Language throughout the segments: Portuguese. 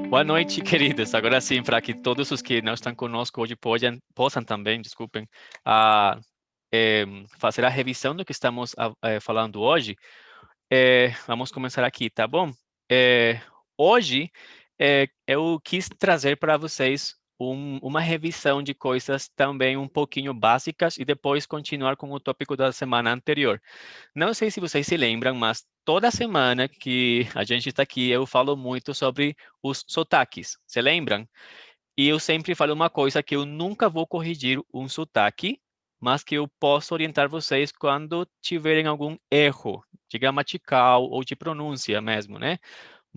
Boa noite, queridos. Agora sim, para que todos os que não estão conosco hoje possam também, desculpem, ah, fazer a revisão do que estamos falando hoje. Vamos começar aqui, tá bom? Hoje, eu quis trazer para vocês uma revisão de coisas também um pouquinho básicas e depois continuar com o tópico da semana anterior. Não sei se vocês se lembram, mas toda semana que a gente está aqui, eu falo muito sobre os sotaques. Se lembram? E eu sempre falo uma coisa que eu nunca vou corrigir um sotaque, mas que eu posso orientar vocês quando tiverem algum erro de gramatical ou de pronúncia mesmo, né?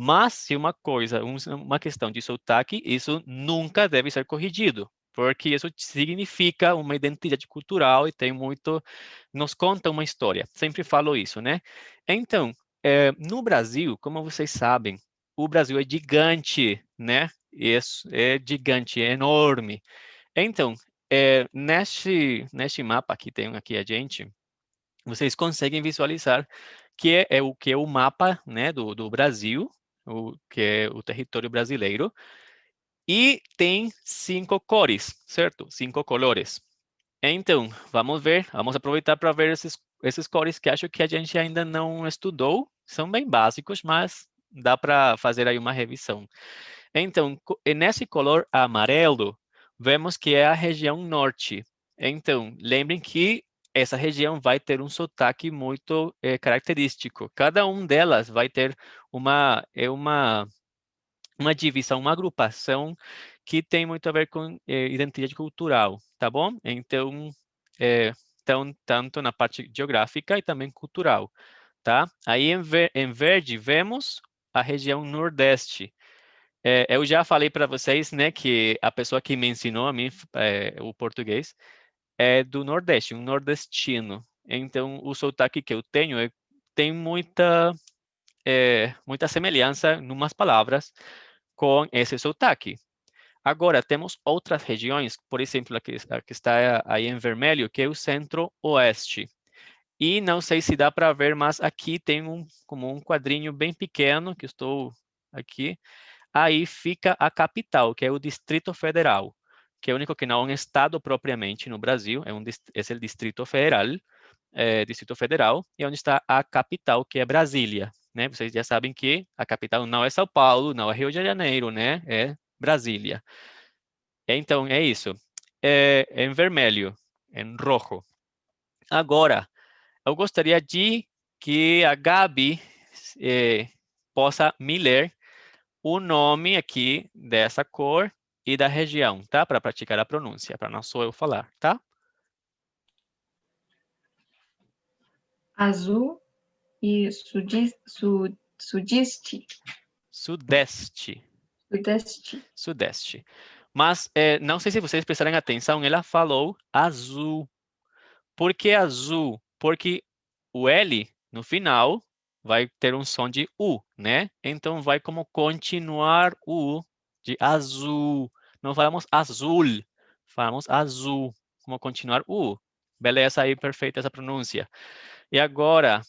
Mas se uma coisa, uma questão de sotaque, isso nunca deve ser corrigido, porque isso significa uma identidade cultural e tem muito, nos conta uma história. Sempre falo isso, né? Então, no Brasil, como vocês sabem, o Brasil é gigante, né? Isso é gigante, é enorme. Então, neste mapa que tem aqui a gente, vocês conseguem visualizar que é o que é o mapa, né, do Brasil, o que é o território brasileiro, e tem 5 cores, certo? 5 colores. Então, vamos ver, vamos aproveitar para ver esses cores que acho que a gente ainda não estudou, são bem básicos, mas dá para fazer aí uma revisão. Então, nesse color amarelo, vemos que é a região norte. Então, lembrem que essa região vai ter um sotaque muito característico. Cada um delas vai ter uma divisão, uma agrupação que tem muito a ver com identidade cultural, tá bom? Então, tanto na parte geográfica e também cultural, tá? Aí em verde vemos a região nordeste. Eu já falei para vocês, né, que a pessoa que me ensinou a mim o português é do Nordeste, um nordestino. Então, o sotaque que eu tenho tem muita semelhança em umas palavras com esse sotaque. Agora, temos outras regiões, por exemplo, a que está aí em vermelho, que é o centro-oeste. E não sei se dá para ver, mas aqui tem como um quadrinho bem pequeno, que estou aqui. Aí fica a capital, que é o Distrito Federal, que é o único que não é um estado propriamente no Brasil, é o Distrito Federal, Distrito Federal, e onde está a capital, que é Brasília, né? Vocês já sabem que a capital não é São Paulo, não é Rio de Janeiro, né? É Brasília. Então, é isso. É em vermelho, em rojo. Agora, eu gostaria de que a Gabi possa me ler o nome aqui dessa cor e da região, tá? Para praticar a pronúncia, para não só eu falar, tá? Azul e sudeste. Sudeste. Sudeste. Sudeste. Mas não sei se vocês prestarem atenção, ela falou azul. Por que azul? Porque o L no final vai ter um som de U, né? Então vai como continuar o U de azul. Não falamos azul, falamos azul, como continuar o U. Beleza aí, perfeita essa pronúncia. E agora,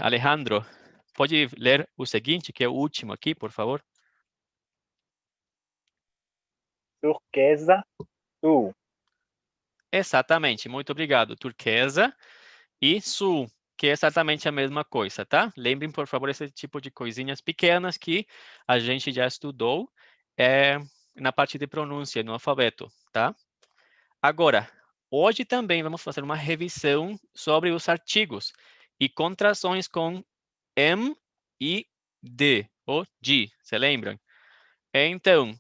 Alejandro, pode ler o seguinte, que é o último aqui, por favor? Turquesa, sul. Exatamente, muito obrigado. Turquesa e sul, que é exatamente a mesma coisa, tá? Lembrem, por favor, esse tipo de coisinhas pequenas que a gente já estudou na parte de pronúncia, no alfabeto, tá? Agora, hoje também vamos fazer uma revisão sobre os artigos e contrações com M e D, ou G, se lembram? Então,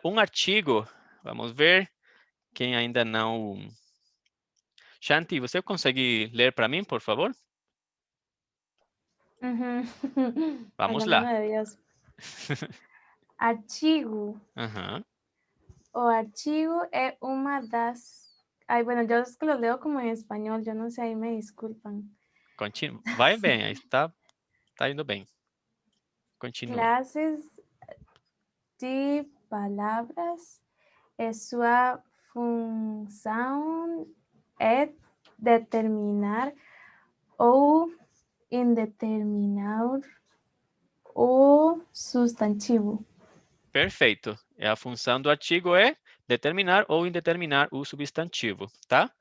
um artigo, vamos ver, quem ainda não... Shanti, você consegue ler para mim, por favor? Uhum. Vamos lá. Válgame Dios. Artigo. Uhum. O artigo es una das... Ay, bueno, yo es que lo leo como en español, yo no sé, ahí me disculpan. Continua. Vai bem, aí tá indo bem. Continua. Clases de palavras e sua função é determinar ou indeterminar o substantivo. Perfeito. A função do artigo é determinar ou indeterminar o substantivo, tá?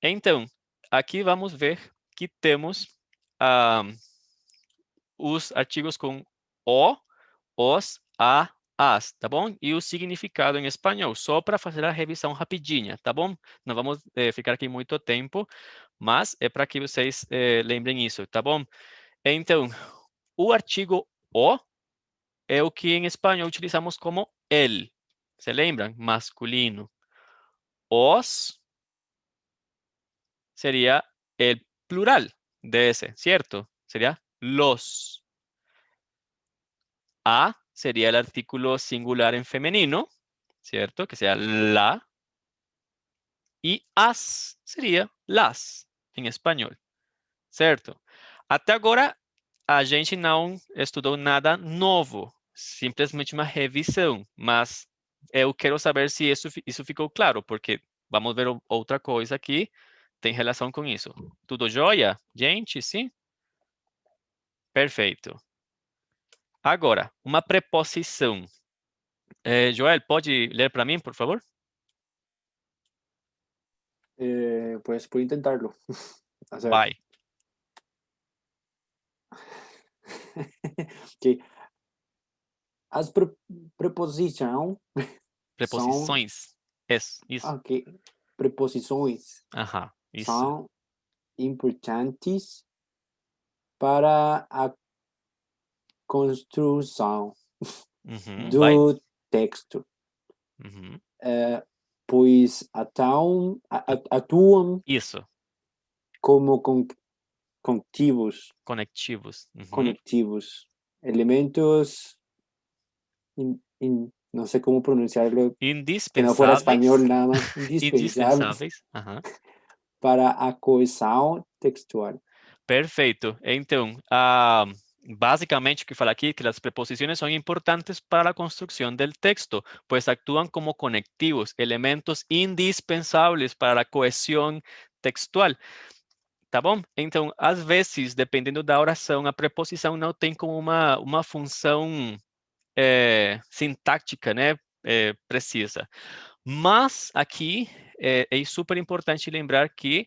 Então, aqui vamos ver que temos os artigos com o, os, a, as, tá bom? E o significado em espanhol, só para fazer a revisão rapidinha, tá bom? Não vamos ficar aqui muito tempo, mas é para que vocês lembrem isso, tá bom? Então, o artigo o é o que em espanhol utilizamos como el. ¿Se lembram? Masculino. Os sería el plural de ese, ¿cierto? Sería los. A sería el artículo singular en femenino, ¿cierto? Que sea la. E as seria las em espanhol, certo? Até agora, a gente não estudou nada novo, simplesmente uma revisão, mas eu quero saber se isso ficou claro, porque vamos ver outra coisa aqui, tem relação com isso. Tudo jóia? Gente, sim? Perfeito. Agora, uma preposição. Joel, pode ler para mim, por favor? Pues puedo intentarlo. O sea, Vai. que as preposição Preposições. Isso. ok, preposições Aham, isso. são importantes para a construção Uhum, do vai. texto, Uhum, pois atuam isso. como conectivos, Conectivos. Uhum. conectivos, elementos, não sei como pronunciarlo, que não fuera espanhol nada más, indispensáveis Aham. para a coesão textual. Perfeito. Então, basicamente o que fala aqui é que as preposições são importantes para a construção do texto, pois atuam como conectivos, elementos indispensáveis para a coesão textual. Tá bom? Então, às vezes, dependendo da oração, a preposição não tem como uma função sintática, né, precisa. Mas aqui é super importante lembrar que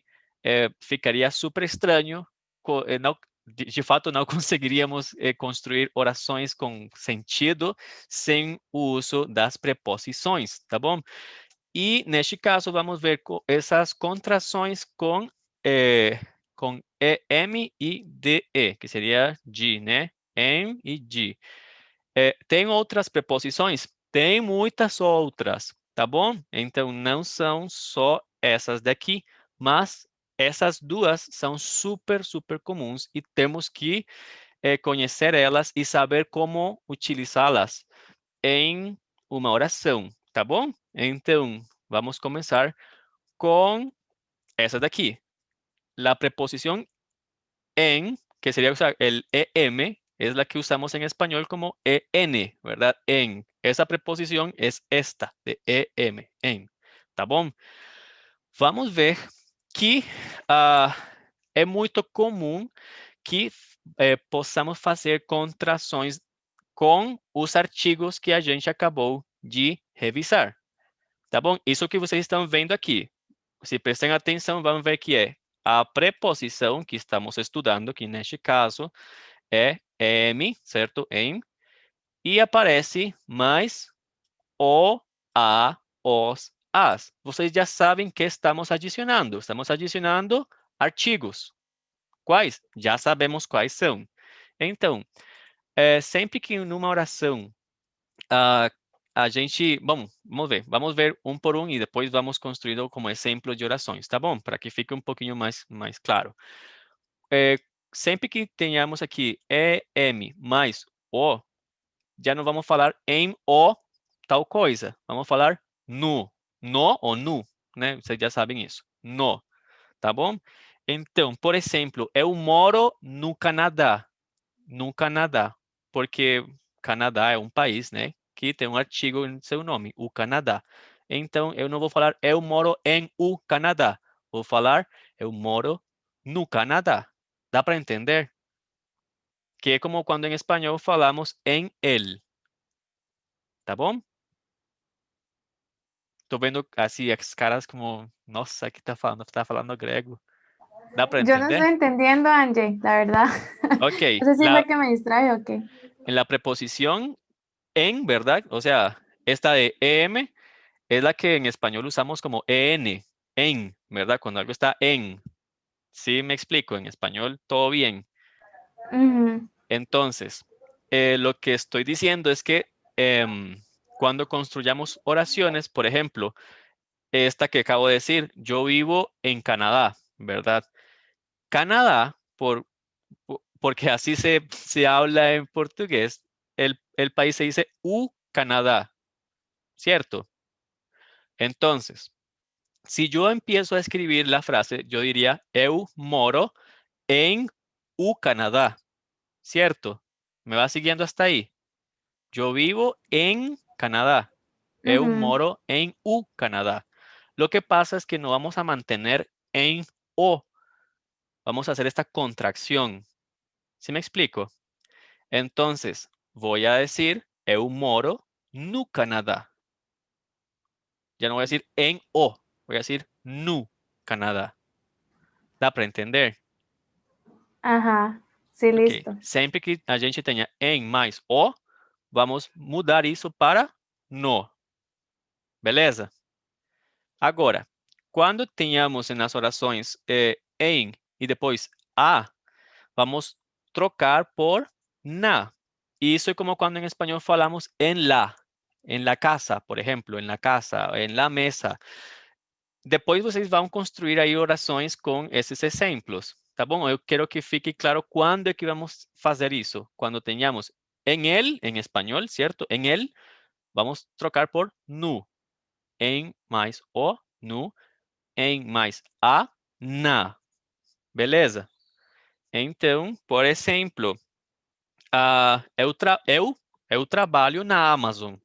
ficaria super estranho, de fato não conseguiríamos construir orações com sentido sem o uso das preposições, tá bom? E neste caso vamos ver essas contrações com EM e DE, que seria de, né? Em e de. Tem outras preposições? Tem muitas outras, tá bom? Então, não são só essas daqui, mas essas duas são super, super comuns e temos que conhecer elas e saber como utilizá-las em uma oração, tá bom? Então, vamos começar com essa daqui. La preposición en, que sería usar el EM, es la que usamos en español como EN, ¿verdad? En. Esa preposición es esta, de EM, en. Tá bom? Vamos ver que é muito comum que possamos fazer contrações com os artigos que a gente acabou de revisar. Tá bom? Isso que vocês estão vendo aqui. Se prestem atenção, vão ver que é a preposição que estamos estudando, que neste caso é em, certo? Em. E aparece mais o, a, os, as. Vocês já sabem que estamos adicionando. Estamos adicionando artigos. Quais? Já sabemos quais são. Então, sempre que numa oração a gente, bom, vamos ver um por um e depois vamos construindo como exemplo de orações, tá bom? Para que fique um pouquinho mais claro. Sempre que tenhamos aqui EM mais o, já não vamos falar em o tal coisa. Vamos falar no ou nu, né? Vocês já sabem isso. No, tá bom? Então, por exemplo, eu moro no Canadá. No Canadá, porque Canadá é um país, né? Que tem um artigo em seu nome, o Canadá. Então, eu não vou falar eu moro em o Canadá. Vou falar eu moro no Canadá. Dá para entender? Que é como quando em espanhol falamos em el. Tá bom? Tô vendo assim as caras como, nossa, que tá falando grego. ¿Da para Yo no entender? estoy entendiendo, Angie, la verdad. Ok, No sé si fue que me distraje o qué. en la preposición en, ¿verdad? O sea, esta de em es la que en español usamos como en, ¿verdad? Cuando algo está en. ¿Sí me explico? En español, todo bien. Ujú. Entonces, lo que estoy diciendo es que cuando construyamos oraciones, por ejemplo, esta que acabo de decir, yo vivo en Canadá, ¿verdad? Canadá, porque así se habla en portugués, el país se dice Canadá, ¿cierto? Entonces, si yo empiezo a escribir la frase, yo diría, eu moro en Canadá, ¿cierto? ¿Me va siguiendo hasta ahí? Yo vivo en Canadá. Eu Ujú. moro en Canadá. Lo que pasa es que no vamos a mantener en O. Vamos a hacer esta contracción. ¿Sí me explico? Entonces, voy a decir, eu moro no Canadá. Ya no voy a decir en O, voy a decir no Canadá. Dá para entender? Ajá, sí, Ok. listo. Sempre que a gente tenha em mais O, vamos mudar isso para no. Beleza? Agora, quando tenhamos nas orações em e depois a, vamos trocar por na. Isso é como quando em espanhol falamos en la casa, por exemplo, en la casa, en la mesa. Depois vocês vão construir aí orações com esses exemplos, tá bom? Eu quero que fique claro quando é que vamos fazer isso. Quando tenhamos en él, em espanhol, certo? En él, vamos trocar por no. En mais o, no. En mais a, na. Beleza? Então, por exemplo, eu trabalho na Amazon.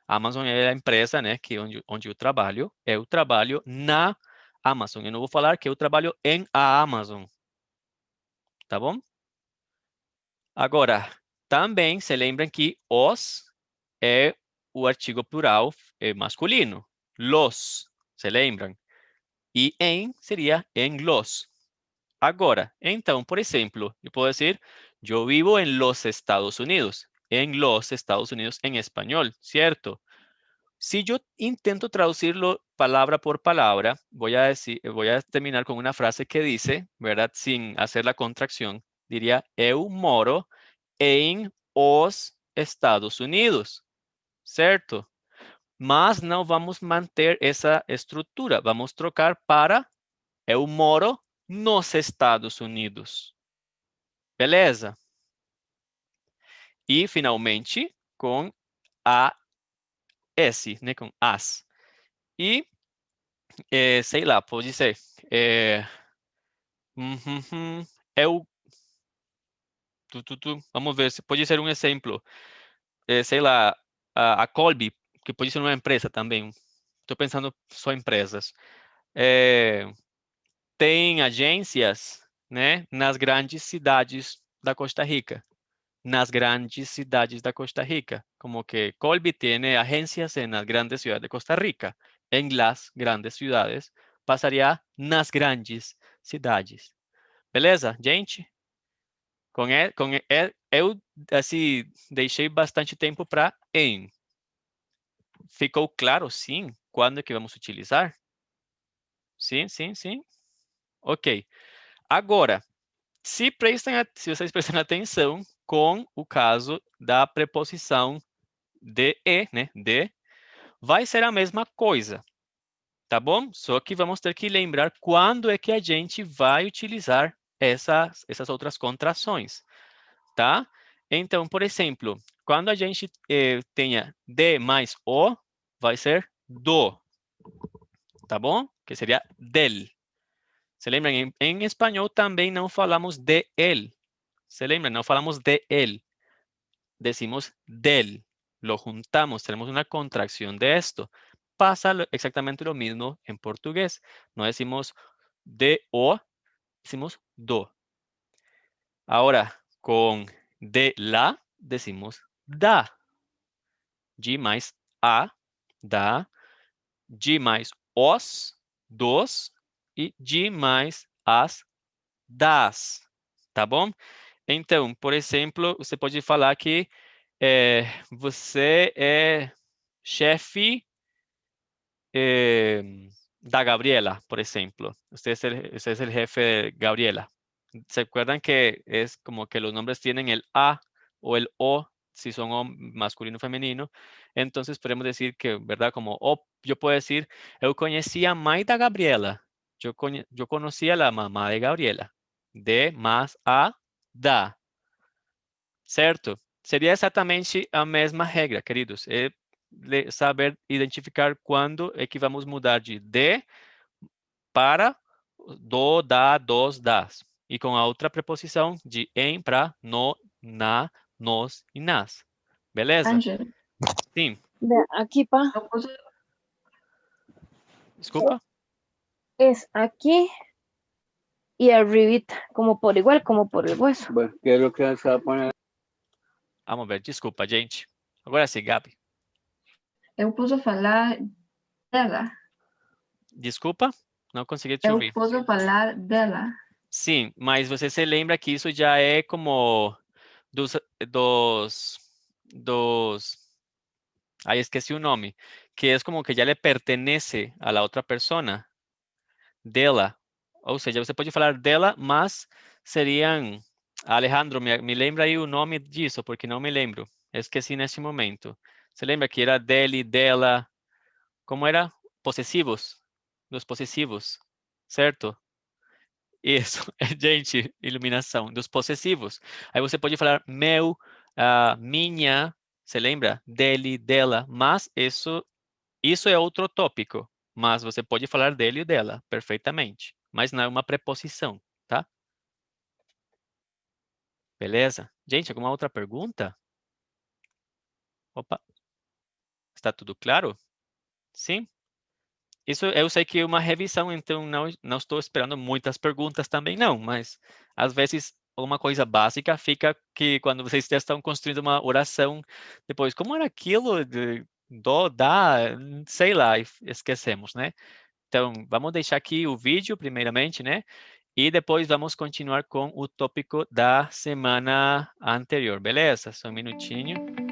A Amazon é a empresa, né, onde eu trabalho. Eu trabalho na Amazon. Eu não vou falar que eu trabalho em a Amazon. Tá bom? Agora, também se lembram que os é o artigo plural masculino. Los, se lembram? E em seria en los. Agora, então, por exemplo, eu posso dizer, eu vivo en los Estados Unidos. En los Estados Unidos en español, ¿cierto? Si yo intento traducirlo palabra por palabra, voy a terminar con una frase que dice, ¿verdad? Sin hacer la contracción, diría, eu moro em os Estados Unidos, ¿cierto? Mas não vamos manter essa estrutura, vamos trocar para eu moro nos Estados Unidos. Beleza? E, finalmente, com a S, né? Com as. E, sei lá, pode ser. Eu. Vamos ver, se pode ser um exemplo. Sei lá, a Colby, que pode ser uma empresa também. Estou pensando só em empresas. Tem agências, né, nas grandes cidades da Costa Rica. Nas grandes cidades da Costa Rica. Como que Colby tiene agencias en las grandes ciudades de Costa Rica. En las grandes ciudades, passaria nas grandes cidades. Beleza, gente? Eu, assim, deixei bastante tempo para em. Ficou claro, sim, quando é que vamos utilizar? Sim, sim, sim. Ok. Agora, se vocês prestam atenção com o caso da preposição de e, né, de, vai ser a mesma coisa, tá bom? Só que vamos ter que lembrar quando é que a gente vai utilizar essas outras contrações, tá? Então, por exemplo, quando a gente tenha de mais o, vai ser do, tá bom? Que seria del. Se lembram? Em espanhol também não falamos de él. Se lembram? Não falamos de él. Decimos del. Lo juntamos, tenemos una contracción de esto. Pasa exactamente lo mismo en portugués. No decimos de o, decimos do. Ahora, con de la, decimos da. de mais a, da, de mais os, dos, e de mais as, das, tá bom? Então, por exemplo, você pode falar que você é chefe da Gabriela, por ejemplo. Usted es el jefe de Gabriela. ¿Se acuerdan que es como que los nombres tienen el A o el O, si son masculino o femenino? Entonces podemos decir que, ¿verdad? Como, yo puedo decir, eu conhecia a mãe da Gabriela. Yo conocía a la mamá de Gabriela. De más a da. Certo? Seria exatamente a mesma regra, queridos. É saber identificar quando é que vamos mudar de para do, da, dos, das. E com a outra preposição de em para no, na, nos e nas. Beleza? Ángel, Sim. Aquí, pa. eu puse, Desculpa? Es aquí y arribita, como por igual, como por el hueso. Bueno, ¿qué es lo que se va a poner? Vamos ver. Desculpa, gente. Agora sim, Gabi. eu posso falar dela. Desculpa? Não consegui te Eu ouvir. posso falar dela. Sim, mas você se lembra que isso já é como dos ahí esqueci o nome, que es como que ya le pertenece a la otra persona, dela. Ou seja, você pode falar dela, mas seriam, Alejandro, me lembra aí o nome disso, porque não me lembro. Esqueci nesse momento. Você lembra que era dele, dela, como era? Possessivos, dos possessivos, certo? Isso, gente, iluminação, dos possessivos. Aí você pode falar meu, minha, você lembra? Dele, dela, mas isso é outro tópico, mas você pode falar dele e dela perfeitamente, mas não é uma preposição, tá? Beleza? Gente, alguma outra pergunta? Opa, está tudo claro? Sim? Isso eu sei que é uma revisão, então não estou esperando muitas perguntas também não, mas às vezes uma coisa básica fica que quando vocês estão construindo uma oração, depois, como era aquilo de do, da, sei lá, esquecemos, né? Então, vamos deixar aqui o vídeo primeiramente, né? E depois vamos continuar com o tópico da semana anterior, beleza? Só um minutinho.